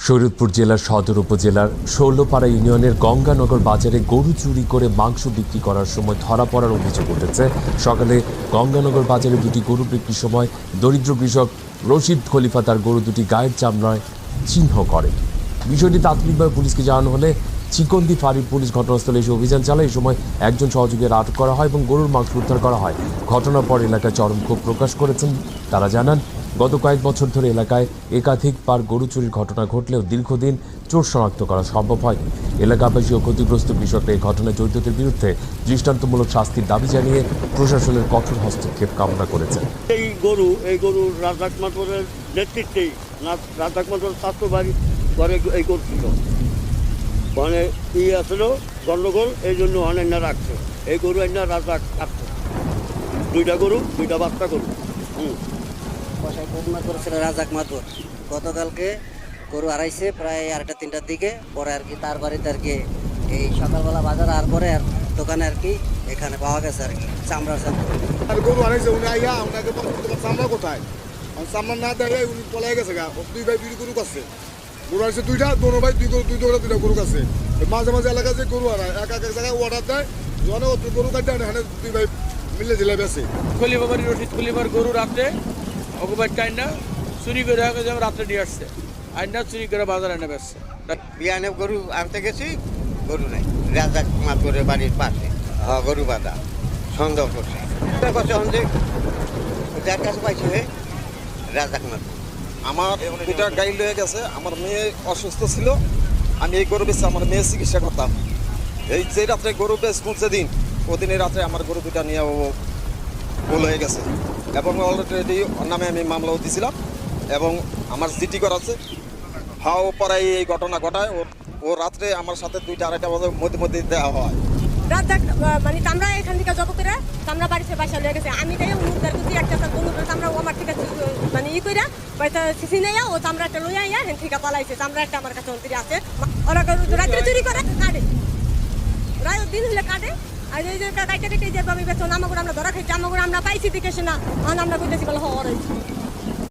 শরীয়তপুর জেলার সদর উপজেলার ষোলপাড়া ইউনিয়নের গঙ্গানগর বাজারে গরু চুরি করে মাংস বিক্রি করার সময় ধরা পড়ার অভিযোগ উঠেছে। সকালে গঙ্গানগর বাজারে দুটি গরু বিক্রির সময় দরিদ্র কৃষক রশিদ খলিফা তার গরু দুটি গায়ের চামড়ায় চিহ্ন করে। বিষয়টি তাৎক্ষণিকভাবে পুলিশকে জানানো হলে চিকন্দি ফাঁড়ির পুলিশ ঘটনাস্থলে এসে অভিযান চালায়। এই সময় একজন সহযোগীর আটক করা হয় এবং গরুর মাংস উদ্ধার করা হয়। ঘটনার পর এলাকায় চরম ক্ষোভ প্রকাশ করেছেন তারা। জানান, গত কয়েক বছর ধরে এলাকায় একাধিকবার গরু চুরির ঘটনা ঘটলেও দীর্ঘদিন চোর শনাক্ত করা সম্ভব হয়নি। এলাকাবাসী ও ক্ষতিগ্রস্ত কৃষকরা এই ঘটনায় জড়িতদের বিরুদ্ধে দৃষ্টান্তমূলক শাস্তির দাবি জানিয়ে প্রশাসনের কঠোর হস্তক্ষেপ কামনা করেছেন। এই গরু রাজাক মাতবরের নেতৃত্বেই রাজাক মাতবর স্বাস্থ্য বাড়ি ঘরে এই গরু ছিল, মানে আসল গন্ডগোল, এই জন্য অনেক রাখছে এই গরু এনে রাজাক রাখছে। দুইটা গরু, দুইটা বাচ্চা গরু। পয়সায় ঘটনা করেছিল রাজাক মাতবর। গতকালকে গরু হারাইছে প্রায় 2:30টার দিকে। পরে আর কি তার বাড়িতে আর কি এই সকালবেলা বাজার আর পরে আর দোকানে আর কি এখানে পাওয়া গেছে আর কি চামড়া আর গরু হারাইছে। উনি আইয়া আপনাকে তোমার চামড়া কোথায়, চামড়া না দেয় উনি পলাই গেছে গা। দুই ভাই দুই গরু কাছে গরু আসছে, দুইটা দোনো ভাই দুইটা গরু কাছে। মাঝে মাঝে এলাকায় যে গরু হারায় এক এক জায়গায় অর্ডার দেয়, জনে গরু কাটে এখানে দুই ভাই মিলে জেলে বেছে। খলিফা বাড়ি রশিদ খলিফার গরু রাত্রে অকুপাইড টাইনা চুরি করে রাত্রে নিয়ে আসছে, আইনা চুরি করে বাজার এনে বেসছে। বিয়ানে গরু আনতে গেছি, গরু নাই। রাজাক মাতবরের বাড়ির পাশে গরু বাঁধা সন্দেহ করছে। যার কাছে পাইছে রাজাক মাতবর। আমার দুটা গাড়ি লয়ে গেছে, আমার মেয়ে অসুস্থ ছিল, আমি এই গরু বেঁচে আমার মেয়ে চিকিৎসা করতাম। এই যে রাত্রে গরু বেশ পৌঁছে দিন, ওদিনের রাত্রে আমার গরু দুটা নিয়ে ও ভুল হয়ে গেছে এবং অলরেডি ওর নামে আমি মামলাও দিয়েছিলাম এবং আমার জিটি করাচ্ছে। হাও পরে এই ঘটনা ঘটায়। ও রাত্রে আমার সাথে 2টা-2:30 বাজে মধ্যে দেওয়া হয়। রাজাক মানে আমরা এখান থেকে জব করে আমরা বাড়িতে বাসা লেগে গেছে। আমি তাই অনুদার করছি একটা আমরা ও আমার থেকে মানে করে পয়সা সিসি নেই, ও চামড়াটা লইয়া আইয়া হেন থেকে পালাইছে। চামড়াটা আমার কাছে অন্তরি আছে। ওরা রাত্রে চুরি করে কাটে, রায় দিন হলে কাটে। আর এই যে কাটে যেভাবে বেতন আমাকে আমরা ধরা খাইছি, আমাকে আমরা পাইছি দেখে না আমরা কইতেছি বলে হওয়ার